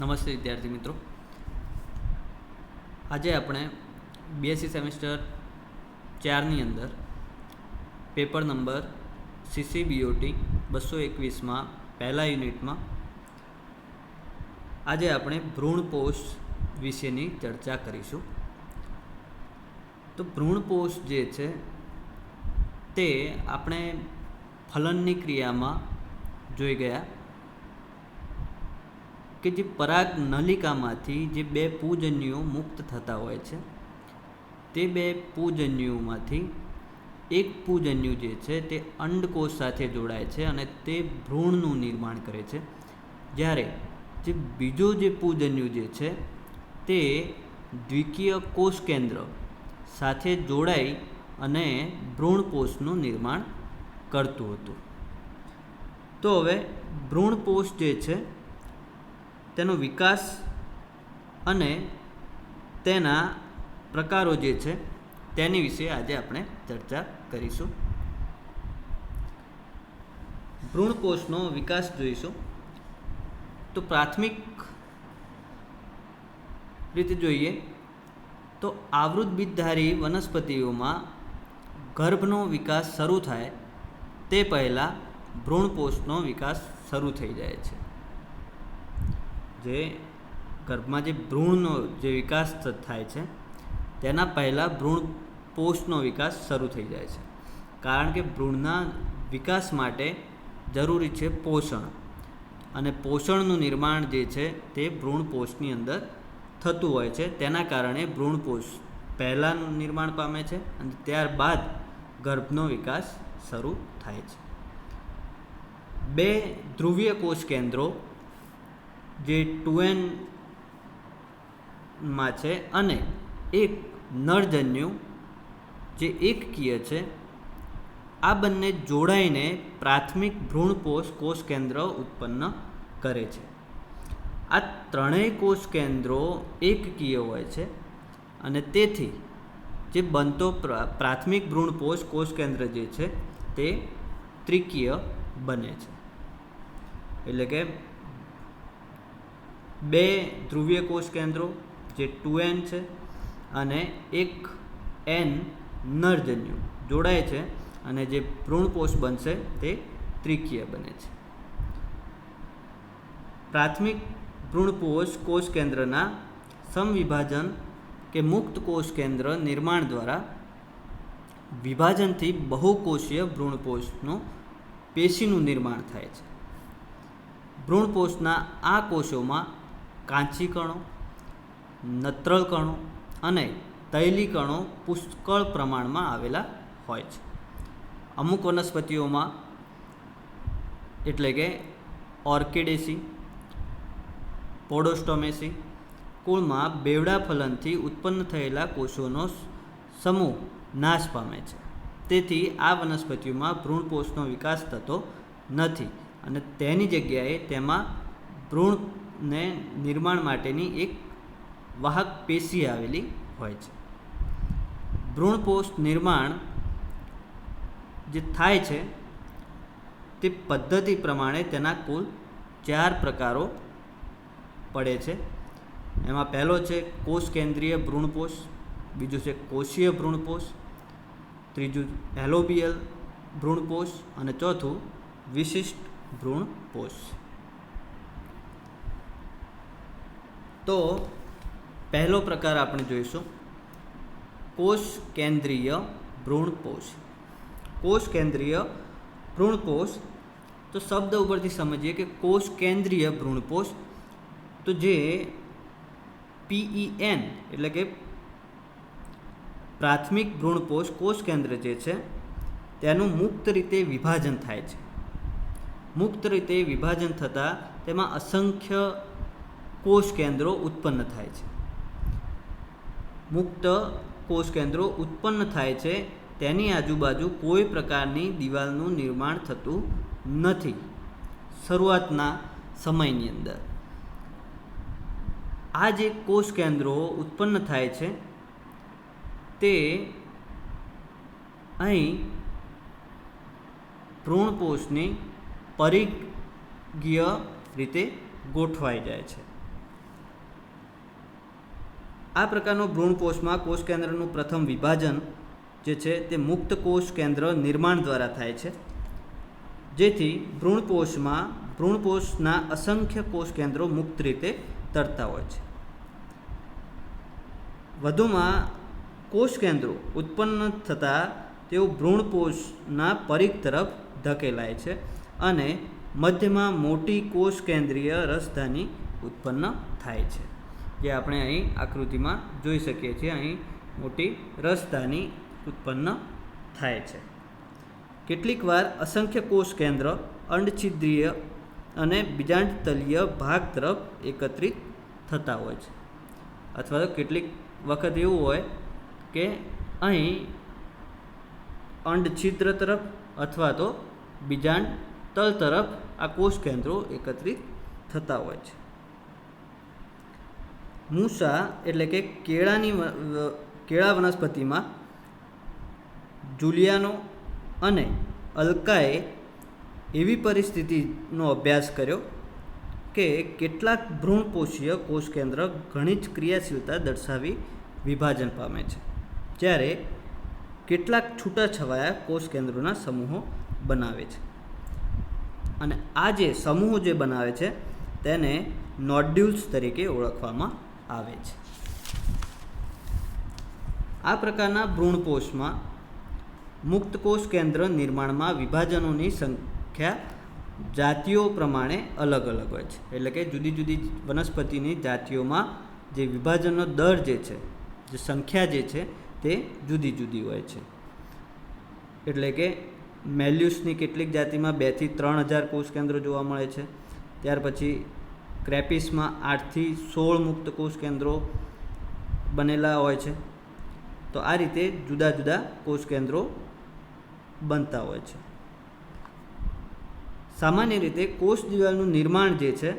નમસ્તે વિદ્યાર્થી મિત્રો, આજે આપણે બીએસસી સેમેસ્ટર 4ની અંદર પેપર નંબર CCBOT 221માં પહેલા યુનિટમાં આજે આપણે ભ્રૂણપોષ વિશેની ચર્ચા કરીશું. તો ભ્રૂણપોષ જે છે તે આપણે ફલનની ક્રિયામાં જોઈ ગયા કે જે પરાગ નલિકામાંથી જે બે પૂજન્યુઓ મુક્ત થતા હોય છે, તે બે પૂજન્યુઓમાંથી એક પૂજન્યુ જે છે તે અંડકોષ સાથે જોડાય છે અને તે ભ્રૂણનું નિર્માણ કરે છે, જ્યારે જે બીજો જે પૂજન્યુ જે છે તે દ્વિકીય કોષ કેન્દ્ર સાથે જોડાઈ અને ભ્રૂણપોષનું નિર્માણ કરતું હતું. તો હવે ભ્રૂણપોષ જે છે તેનો વિકાસ અને તેના પ્રકારો જે છે તેની વિશે આજે આપણે ચર્ચા કરીશું. ભ્રૂણપોષનો વિકાસ જોઈશું. તો પ્રાથમિક રીતે જોઈએ તો આવૃત બીજધારી વનસ્પતિઓમાં ગર્ભનો વિકાસ શરૂ થાય તે પહેલાં ભ્રૂણપોષનો વિકાસ શરૂ થઈ જાય છે. જે ગર્ભમાં જે ભ્રૂણનો જે વિકાસ થાય છે તેના પહેલાં ભ્રૂણપોષનો વિકાસ શરૂ થઈ જાય છે, કારણ કે ભ્રૂણના વિકાસ માટે જરૂરી છે પોષણ, અને પોષણનું નિર્માણ જે છે તે ભ્રૂણપોષની અંદર થતું હોય છે. તેના કારણે ભ્રૂણપોષ પહેલાંનું નિર્માણ પામે છે અને ત્યારબાદ ગર્ભનો વિકાસ શરૂ થાય છે. બે ધ્રુવીય કોષ કેન્દ્રો જે 2N છે અને એક નરજન્યુ જે એકકીય છે, આ બંને જોડાઈને પ્રાથમિક ભ્રૂણપોષ કોષ કેન્દ્ર ઉત્પન્ન કરે છે. આ ત્રણેય કોષ કેન્દ્રો એકકીય હોય છે અને તેથી જે બનતો પ્રાથમિક ભ્રૂણપોષ કોષ કેન્દ્ર જે છે તે ત્રિકીય બને છે. એટલે કે બે ધ્રુવીય કોષ કેન્દ્રો જે 2N છે અને એક N નરજન્યુ જોડાય છે અને જે ભ્રૂણપોષ બનશે તે ત્રિકીય બને છે. પ્રાથમિક ભ્રૂણપોષ કોષ કેન્દ્રના સમવિભાજન કે મુક્ત કોષ કેન્દ્ર નિર્માણ દ્વારા વિભાજનથી બહુકોષીય ભ્રૂણપોષનું પેશીનું નિર્માણ થાય છે. ભ્રૂણપોષના આ કોષોમાં કાંચી કણો, નત્રલ કણો અને તૈલી કણો પુષ્કળ પ્રમાણમાં આવેલા હોય છે. અમુક વનસ્પતિઓમાં એટલે કે ઓર્કિડેસી, પોડોસ્ટોમેસી કુળમાં બેવડા ફલનથી ઉત્પન્ન થયેલા કોષોનો સમૂહ નાશ પામે છે. તેથી આ વનસ્પતિઓમાં ભ્રૂણપોષનો વિકાસ થતો નથી અને તેની જગ્યાએ તેમાં ભ્રૂણને નિર્માણ માટેની એક વાહક પેશી આવેલી હોય છે. ભ્રૂણપોષ નિર્માણ જે થાય છે તે પદ્ધતિ પ્રમાણે તેના કુલ 4 પ્રકારો પડે છે. એમાં પહેલો છે કોષ કેન્દ્રીય ભ્રૂણપોષ, બીજું છે કોષીય ભ્રૂણપોષ, ત્રીજું એલોબિયલ ભ્રૂણપોષ અને ચોથું વિશિષ્ટ ભ્રૂણપોષ. તો પહેલો પ્રકાર આપણે જોઈશું કોષ કેન્દ્રીય ભ્રૂણપોષ. કોષ કેન્દ્રીય ભ્રૂણપોષ, તો શબ્દ ઉપરથી સમજીએ કે કોષ કેન્દ્રીય ભ્રૂણપોષ, તો જે PEN એટલે કે પ્રાથમિક ભ્રૂણપોષ કોષ કેન્દ્ર જે છે તેનું મુક્ત રીતે વિભાજન થાય છે. મુક્ત રીતે વિભાજન થતાં તેમાં અસંખ્ય કોષ કેન્દ્રો ઉત્પન્ન થાય છે. મુક્ત કોષ કેન્દ્રો ઉત્પન્ન થાય છે તેની આજુબાજુ કોઈ પ્રકારની દિવાલનું નિર્માણ થતું નથી શરૂઆતના સમયની અંદર. આ જે કોષ કેન્દ્રો ઉત્પન્ન થાય છે તે અહીં ભ્રૂણપોષની પરિઘીય રીતે ગોઠવાઈ જાય છે. આ પ્રકારનો ભ્રૂણપોષમાં કોષ કેન્દ્રનું પ્રથમ વિભાજન જે છે તે મુક્ત કોષ કેન્દ્ર નિર્માણ દ્વારા થાય છે, જેથી ભ્રૂણપોષના અસંખ્ય કોષ કેન્દ્રો મુક્ત રીતે તરતા હોય છે. વધુમાં કોષ કેન્દ્રો ઉત્પન્ન થતાં તેઓ ભ્રૂણપોષના પરિઘ તરફ ધકેલાય છે અને મધ્યમાં મોટી કોષ કેન્દ્રીય રસધાની ઉત્પન્ન થાય છે, જે આપણે અહીં આકૃતિમાં જોઈ શકીએ છીએ. અહીં મોટી રસધાની ઉત્પન્ન થાય છે. કેટલીક વાર અસંખ્ય કોષ કેન્દ્ર અંડછિદ્રીય અને બીજાંડતલીય ભાગ તરફ એકત્રિત થતા હોય છે, અથવા તો કેટલીક વખત એવું હોય કે અહીં અંડછિદ્ર તરફ અથવા તો બીજાંડતલ તરફ આ કોષ કેન્દ્રો એકત્રિત થતા હોય છે. મૂસા એટલે કે કેળા વનસ્પતિમાં જુલિયાનો અને અલ્કાએ એવી પરિસ્થિતિનો અભ્યાસ કર્યો કે કેટલાક ભ્રૂણપોષીય કોષ કેન્દ્ર ઘણી જ ક્રિયાશીલતા દર્શાવી વિભાજન પામે છે, જ્યારે કેટલાક છૂટાછવાયા કોષ કેન્દ્રોના સમૂહો બનાવે છે. અને આ જે સમૂહો જે બનાવે છે તેને નોડ્યુલ્સ તરીકે ઓળખવામાં આવે છે. આ પ્રકારના ભ્રૂણપોષમાં મુક્ત કોષ કેન્દ્ર નિર્માણમાં વિભાજનોની સંખ્યા જાતિઓ પ્રમાણે અલગ અલગ હોય છે. એટલે કે જુદી જુદી વનસ્પતિની જાતિઓમાં જે વિભાજનનો દર જે છે, જે સંખ્યા જે છે તે જુદી જુદી હોય છે. એટલે કે મેલ્યુસની કેટલીક જાતિમાં 2 થી 3000 કોષ કેન્દ્રો જોવા મળે છે. ત્યાર પછી ક્રેપિસમાં 8 થી 16 મુક્ત કોષ કેન્દ્રો બનેલા હોય છે. તો આ રીતે જુદા જુદા કોષ કેન્દ્રો બનતા હોય છે. સામાન્ય રીતે કોષ દિવાલનું નિર્માણ જે છે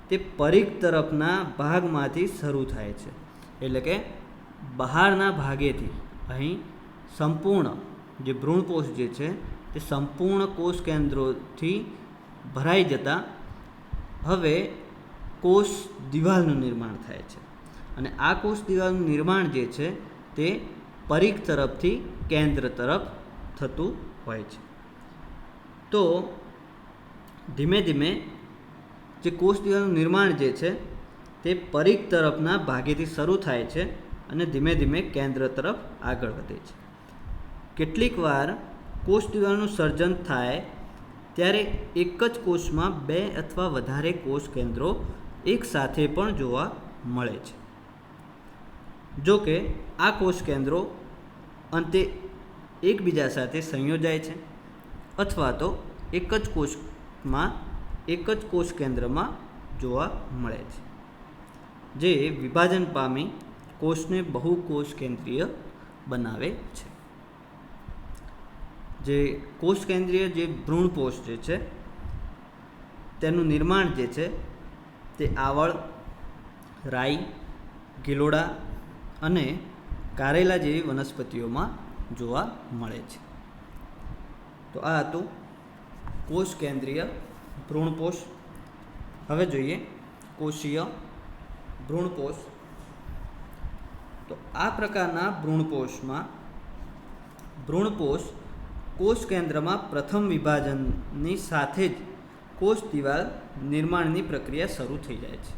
તે પરિઘ તરફના ભાગમાંથી શરૂ થાય છે. એટલે કે બહારના ભાગેથી અહીં સંપૂર્ણ જે ભ્રૂણપોષ જે છે તે સંપૂર્ણ કોષ કેન્દ્રોથી ભરાઈ જતાં હવે કોષ દિવાલનું નિર્માણ થાય છે. અને આ કોષ દિવાલનું નિર્માણ જે છે તે પરિઘ તરફથી કેન્દ્ર તરફ થતું હોય છે. તો ધીમે ધીમે જે કોષ દિવાલનું નિર્માણ જે છે તે પરિઘ તરફના ભાગેથી શરૂ થાય છે અને ધીમે ધીમે કેન્દ્ર તરફ આગળ વધે છે. કેટલીક વાર કોષ દિવાલનું સર્જન થાય ત્યારે એક જ કોષમાં 2 અથવા વધારે કોષ કેન્દ્રો એક સાથે પણ જોવા મળે છે. જો કે આ કોષ કેન્દ્રો અંતે એકબીજા સાથે સંયોજાય છે અથવા તો એક જ કોષ કેન્દ્રમાં જોવા મળે છે, જે વિભાજન પામી કોષને બહુકોષ કેન્દ્રીય બનાવે છે. જે કોષ કેન્દ્રીય જે ભ્રૂણપોષ જે છે તેનું નિર્માણ જે છે તે આવળ, રાઈ, ગિલોડા અને કારેલા જેવી વનસ્પતિઓમાં જોવા મળે છે. તો આ હતું કોષ કેન્દ્રીય ભ્રૂણપોષ. હવે જોઈએ કોષીય ભ્રૂણપોષ. તો આ પ્રકારના ભ્રૂણપોષ કોષ કેન્દ્રમાં પ્રથમ વિભાજનની સાથે જ કોષ દિવાલ નિર્માણની પ્રક્રિયા શરૂ થઈ જાય છે.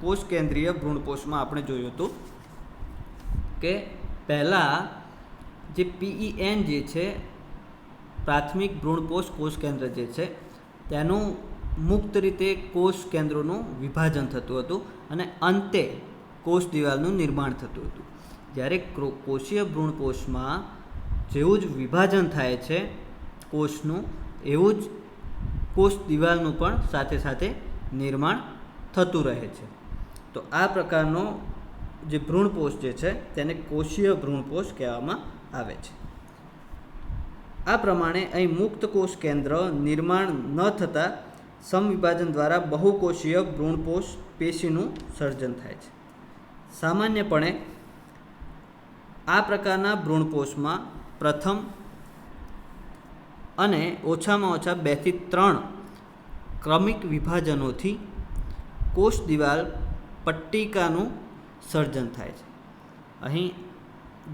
કોષ કેન્દ્રીય ભ્રૂણપોષમાં આપણે જોયું હતું કે પહેલાં જે PEN જે છે પ્રાથમિક ભ્રૂણપોષ કોષ કેન્દ્ર જે છે તેનું મુક્ત રીતે કોષ કેન્દ્રોનું વિભાજન થતું હતું અને અંતે કોષ દિવાલનું નિર્માણ થતું હતું. જ્યારે કોષીય ભ્રૂણપોષમાં જેવું જ વિભાજન થાય છે કોષનું, એવું જ કોષ દિવાલનું પણ સાથે સાથે નિર્માણ થતું રહે છે. તો આ પ્રકારનો જે ભ્રૂણપોષ જે છે તેને કોષીય ભ્રૂણપોષ કહેવામાં આવે છે. આ પ્રમાણે અહીં મુક્ત કોષ કેન્દ્ર નિર્માણ ન થતાં સમવિભાજન દ્વારા બહુકોષીય ભ્રૂણપોષ પેશીનું સર્જન થાય છે. સામાન્યપણે આ પ્રકારના ભ્રૂણપોષમાં પ્રથમ અને ઓછામાં ઓછા 2 થી 3 ક્રમિક વિભાજનોથી કોષ દિવાલ પટ્ટિકાનું સર્જન થાય છે. અહીં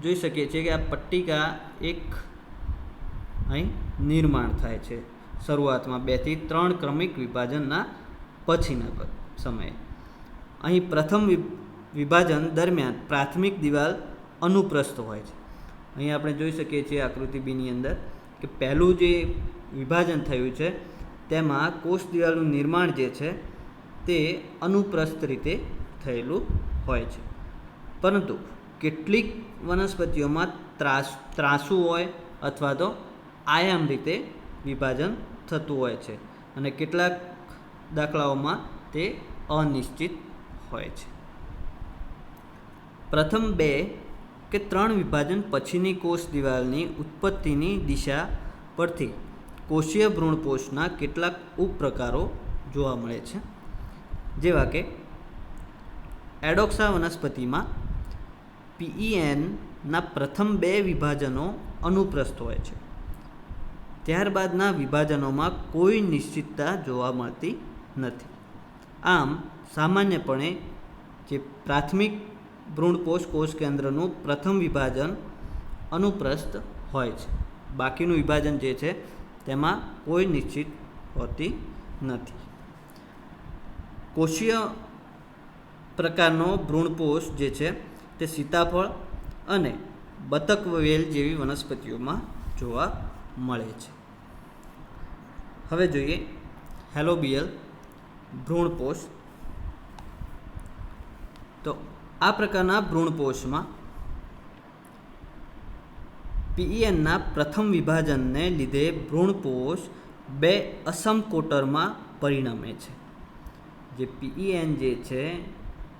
જોઈ શકીએ છીએ કે આ પટ્ટિકા એક અહીં નિર્માણ થાય છે શરૂઆતમાં 2 થી 3 ક્રમિક વિભાજનના પછીના સમયે. અહીં પ્રથમ વિભાજન દરમિયાન પ્રાથમિક દિવાલ અનુપ્રસ્થ હોય છે. અહીં આપણે જોઈ શકીએ છીએ આકૃતિ બીની અંદર કે પહેલું જે વિભાજન થયું છે તેમાં કોષ દિવાલનું નિર્માણ જે છે તે અનુપ્રસ્થ રીતે થયેલું હોય છે. પરંતુ કેટલીક વનસ્પતિઓમાં ત્રાંસુ હોય અથવા તો આયામ રીતે વિભાજન થતું હોય છે અને કેટલાક દાખલાઓમાં તે અનિશ્ચિત હોય છે. પ્રથમ 2 કે 3 વિભાજન પછીની કોષ દિવાલની ઉત્પત્તિની દિશા પરથી કોષીય ભ્રૂણપોષના કેટલાક ઉપપ્રકારો જોવા મળે છે. જેવા કે એડોક્સા વનસ્પતિમાં PENના પ્રથમ 2 વિભાજનો અનુપ્રસ્થ હોય છે. ત્યારબાદના વિભાજનોમાં કોઈ નિશ્ચિતતા જોવા મળતી નથી. આમ સામાન્યપણે જે પ્રાથમિક ભ્રૂણપોષ કોષ કેન્દ્રનું પ્રથમ વિભાજન અનુપ્રસ્થ હોય છે. બાકીનું વિભાજન જે છે તેમાં કોઈ નિશ્ચિત હોતી નથી. કોષીય પ્રકારનો ભ્રૂણપોષ જે છે તે સીતાફળ અને બતક વેલ જેવી વનસ્પતિઓમાં જોવા મળે છે. હવે જોઈએ હેલોબિયલ ભ્રૂણપોષ. તો આ પ્રકારના ભ્રૂણપોષમાં PENના પ્રથમ વિભાજનને લીધે ભ્રૂણપોષ 2 અસમ કોટરમાં પરિણમે છે. જે PEN જે છે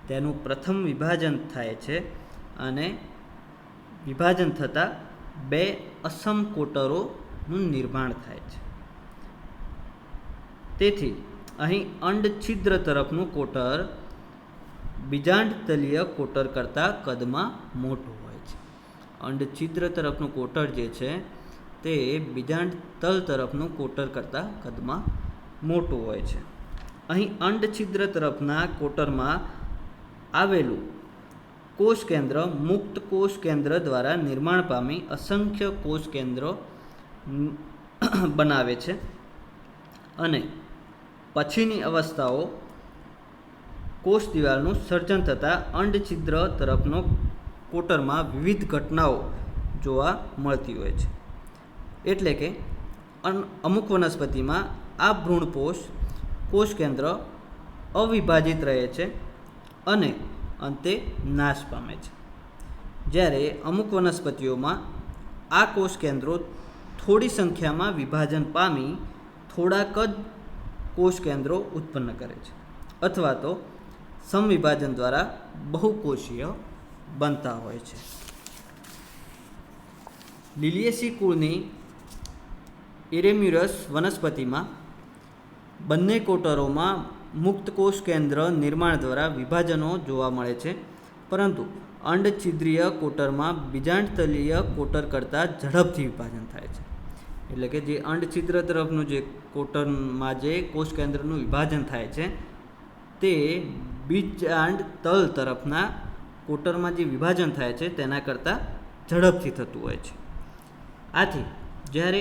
તેનું પ્રથમ વિભાજન થાય છે અને વિભાજન થતાં 2 અસમ કોટરોનું નિર્માણ થાય છે. તેથી અહીં અંડછિદ્ર તરફનું કોટર બીજાંડતલીય કોટર કરતાં કદમાં મોટું હોય છે. અંડછિદ્ર તરફનું કોટર જે છે તે બીજાંડતલ તરફનું કોટર કરતાં કદમાં મોટું હોય છે. અહીં અંડછિદ્ર તરફના કોટરમાં આવેલું કોષ કેન્દ્ર મુક્ત કોષ કેન્દ્ર દ્વારા નિર્માણ પામી અસંખ્ય કોષ કેન્દ્રો બનાવે છે અને પછીની અવસ્થાઓ કોષ દિવાલનું સર્જન થતાં અંડછિદ્ર તરફનો કોટરમાં વિવિધ ઘટનાઓ જોવા મળતી હોય છે. એટલે કે અમુક વનસ્પતિમાં આ ભ્રૂણપોષ કોષ કેન્દ્ર અવિભાજિત રહે છે અને અંતે નાશ પામે છે. જ્યારે અમુક વનસ્પતિઓમાં આ કોષ કેન્દ્રો થોડી સંખ્યામાં વિભાજન પામી થોડાક જ કોષ કેન્દ્રો ઉત્પન્ન કરે છે અથવા તો સમવિભાજન દ્વારા બહુકોષીય બનતા હોય છે. લિલિએસી કુળની ઇરેમ્યુરસ વનસ્પતિમાં બંને કોટરોમાં મુક્ત કોષ કેન્દ્ર નિર્માણ દ્વારા વિભાજનો જોવા મળે છે, પરંતુ અંડછિદ્રીય કોટરમાં બીજાંડતલીય કોટર કરતાં ઝડપથી વિભાજન થાય છે. એટલે કે જે અંડછિદ્ર તરફનું જે કોટરમાં જે કોષ કેન્દ્રનું વિભાજન થાય છે તે બીજાંડતલ તરફના કોટરમાં જે વિભાજન થાય છે તેના કરતાં ઝડપથી થતું હોય છે. આથી જ્યારે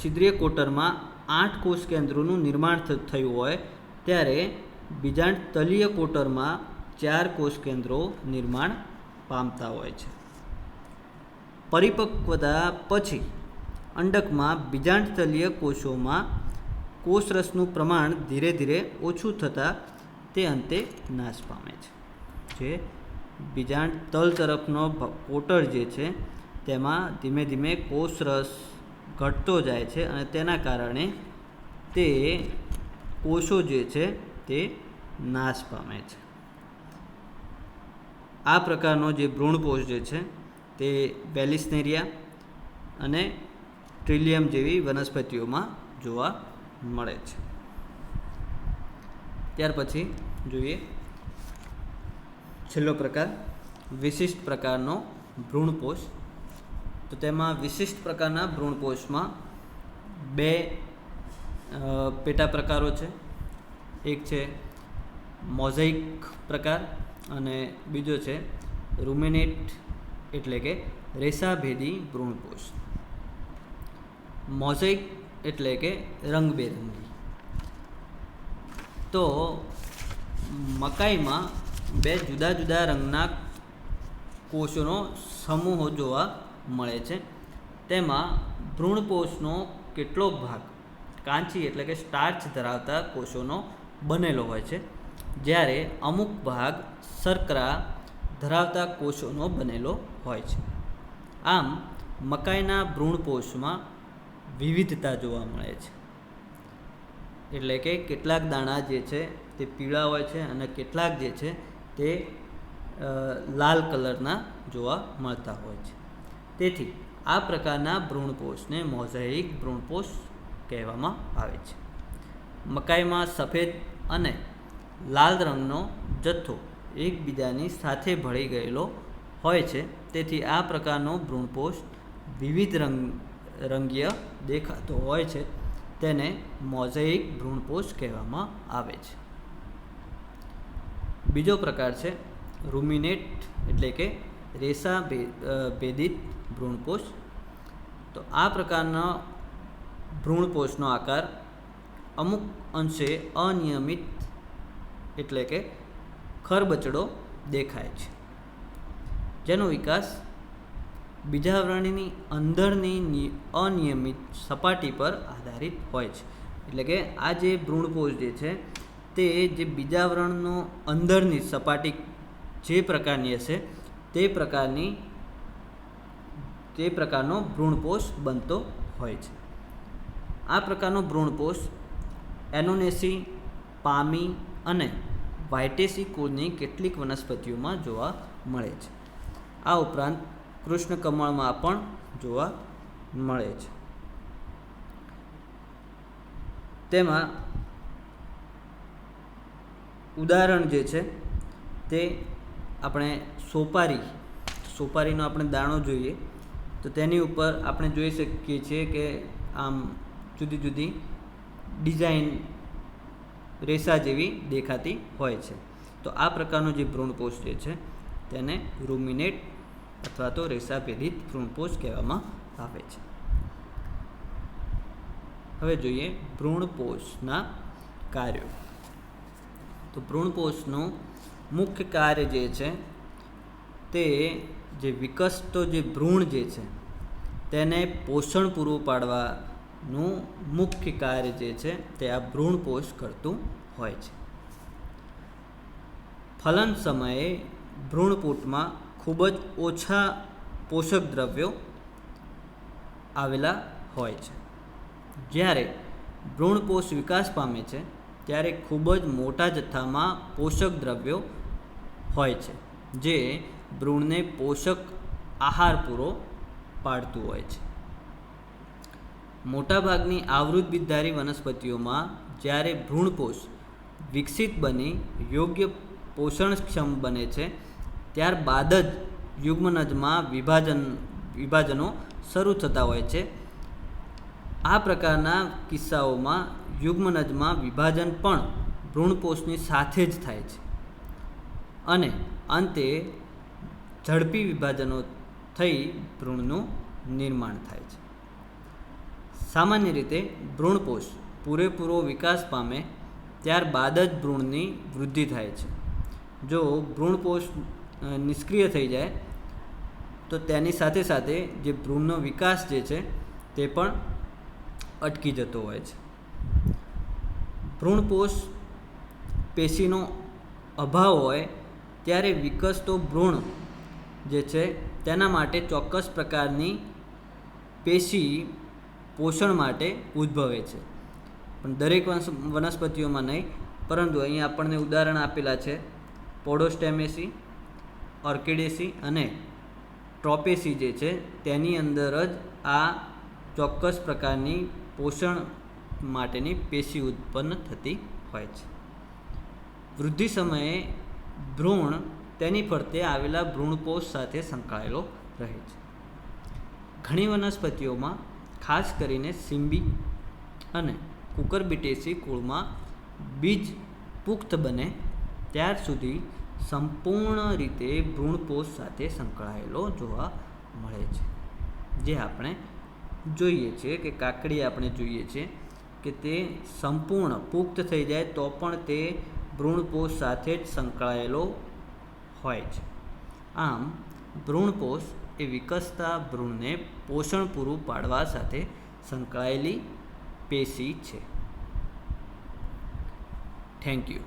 છિદ્રીય કોટરમાં 8 કોષ કેન્દ્રોનું નિર્માણ થયું હોય ત્યારે બીજાંડતલીય કોટરમાં 4 કોષ કેન્દ્રો નિર્માણ પામતા હોય છે. પરિપક્વતા પછી અંડકમાં બીજાંડતલીય કોષોમાં કોષરસનું પ્રમાણ ધીરે ધીરે ઓછું થતાં તે અંતે નાશ પામે છે. જે બીજાંડતલ તરફનો કોટર જે છે તેમાં ધીમે ધીમે કોષરસ ઘટતો જાય છે અને તેના કારણે તે કોષો જે છે તે નાશ પામે છે. આ પ્રકારનો જે ભ્રૂણપોષ જે છે તે બેલિસ્નેરિયા અને ટ્રિલિયમ જેવી વનસ્પતિઓમાં જોવા મળે છે. ત્યાર પછી જોઈએ છેલ્લો પ્રકાર વિશિષ્ટ પ્રકારનો ભ્રૂણપોષ. તો તેમાં વિશિષ્ટ પ્રકારના ભ્રૂણપોષમાં 2 પેટા પ્રકારો છે. એક છે મોઝેઇક પ્રકાર અને બીજો છે રૂમિનેટ એટલે કે રેસાભેદી ભ્રૂણપોષ. મોઝેઇક એટલે કે રંગબેરંગી. તો મકાઈમાં બે જુદા જુદા રંગના કોષોનો સમૂહ જોવા મળે છે. તેમાં ભ્રૂણપોષનો કેટલોક ભાગ કાંચી એટલે કે સ્ટાર્ચ ધરાવતા કોષોનો બનેલો હોય છે, જ્યારે અમુક ભાગ શર્કરા ધરાવતા કોષોનો બનેલો હોય છે. આમ મકાઈના ભ્રૂણપોષમાં વિવિધતા જોવા મળે છે. એટલે કે કેટલાક દાણા જે છે તે પીળા હોય છે અને કેટલાક જે છે તે લાલ કલરના જોવા મળતા હોય છે. તેથી આ પ્રકારના ભ્રૂણપોષને મોઝેઇક ભ્રૂણપોષ કહેવામાં આવે છે. મકાઈમાં સફેદ અને લાલ રંગનો જથ્થો એકબીજાની સાથે ભળી ગયેલો હોય છે. તેથી આ પ્રકારનો ભ્રૂણપોષ વિવિધ રંગીય દેખાતો હોય છે. તેને મોઝેઇક ભ્રૂણપોષ કહેવામાં આવે છે. બીજો પ્રકાર છે રૂમિનેટ એટલે કે રેસા ભેદિત ભ્રૂણપોષ. તો આ પ્રકારના ભ્રૂણપોષનો આકાર અમુક અંશે અનિયમિત એટલે કે ખરબચડો દેખાય છે, જેનો વિકાસ બીજાવરણની અંદરની અનિયમિત સપાટી પર આધારિત હોય છે. એટલે કે આ જે ભ્રૂણપોષ જે છે તે જે બીજાવરણનો અંદરની સપાટી જે પ્રકારની હશે તે પ્રકારનો ભ્રૂણપોષ બનતો હોય છે. આ પ્રકારનો ભ્રૂણપોષ એનોનેસી, પામી અને વાઇટેસી કુળની કેટલીક વનસ્પતિઓમાં જોવા મળે છે. આ ઉપરાંત કૃષ્ણકમળમાં પણ જોવા મળે છે. તેમાં ઉદાહરણ જે છે તે આપણે સોપારીનો આપણે દાણો જોઈએ તો તેની ઉપર આપણે જોઈ શકીએ છીએ કે આમ જુદી જુદી ડિઝાઇન રેસા જેવી દેખાતી હોય છે. તો આ પ્રકારનો જે ભ્રૂણપોષ જે છે તેને રૂમિનેટ અથવા તો રેસાભેદિત ભ્રૂણપોષ કહેવામાં આવે છે. હવે જોઈએ ભ્રૂણપોષના કાર્યો. તો ભ્રૂણપોષનું મુખ્ય કાર્ય જે છે તે જે વિકસતો જે ભ્રૂણ જે છે તેને પોષણ પૂરું પાડવાનું મુખ્ય કાર્ય જે છે તે આ ભ્રૂણપોષ કરતું હોય છે. ફલન સમયે ભ્રૂણપોષમાં ખૂબ જ ઓછા પોષક દ્રવ્યો આવેલા હોય છે, જ્યારે ભ્રૂણપોષ વિકાસ પામે છે ત્યારે ખૂબ જ મોટા જથ્થામાં પોષક દ્રવ્યો હોય છે, જે ભ્રૂણને પોષક આહાર પૂરો પાડતું હોય છે. મોટાભાગની આવૃતબીજધારી વનસ્પતિઓમાં જ્યારે ભ્રૂણપોષ વિકસિત બની યોગ્ય પોષણક્ષમ બને છે ત્યારબાદ જ યુગ્મનજમાં વિભાજનો શરૂ થતા હોય છે. આ પ્રકારના કિસ્સાઓમાં યુગ્મનજમાં વિભાજન પણ ભ્રૂણપોષની સાથે જ થાય છે અને અંતે ઝડપી વિભાજનો થઈ ભ્રૂણનું નિર્માણ થાય છે. સામાન્ય રીતે ભ્રૂણપોષ પૂરેપૂરો વિકાસ પામે ત્યારબાદ જ ભ્રૂણની વૃદ્ધિ થાય છે. જો ભ્રૂણપોષ નિષ્ક્રિય થઈ જાય તો તેની સાથે સાથે જે ભ્રૂણનો વિકાસ જે છે તે પણ અટકી જતો હોય છે. ભ્રૂણપોષ પેશીનો અભાવ હોય ત્યારે વિકસતો ભ્રૂણ જે છે તેના માટે ચોક્કસ પ્રકારની પેશી પોષણ માટે ઉદ્ભવે છે, પણ દરેક વનસ્પતિઓમાં નહીં. પરંતુ અહીં આપણને ઉદાહરણ આપેલા છે પોડોસ્ટેમેસી, ઓર્કિડેસી અને ટ્રોપેસી જે છે તેની અંદર જ આ ચોક્કસ પ્રકારની પોષણ માટેની પેશી ઉત્પન્ન થતી હોય છે. વૃદ્ધિ સમયે ભ્રૂણ તેની ફરતે આવેલા ભ્રૂણપોષ સાથે સંકળાયેલો રહે છે. ઘણી વનસ્પતિઓમાં ખાસ કરીને સીંબી અને કુકરબિટેસી કુળમાં બીજ પુખ્ત બને ત્યાર સુધી સંપૂર્ણ રીતે ભ્રૂણપોષ સાથે સંકળાયેલો જોવા મળે છે. જે આપણે જોઈએ છીએ કે કાકડી આપણે જોઈએ છીએ કે તે સંપૂર્ણ પુખ્ત થઈ જાય તો પણ તે ભ્રૂણપોષ સાથે જ સંકળાયેલો હોય છે. આમ ભ્રૂણપોષ એ વિકસતા ભ્રૂણને પોષણ પૂરું પાડવા સાથે સંકળાયેલી પેશી છે. Thank you.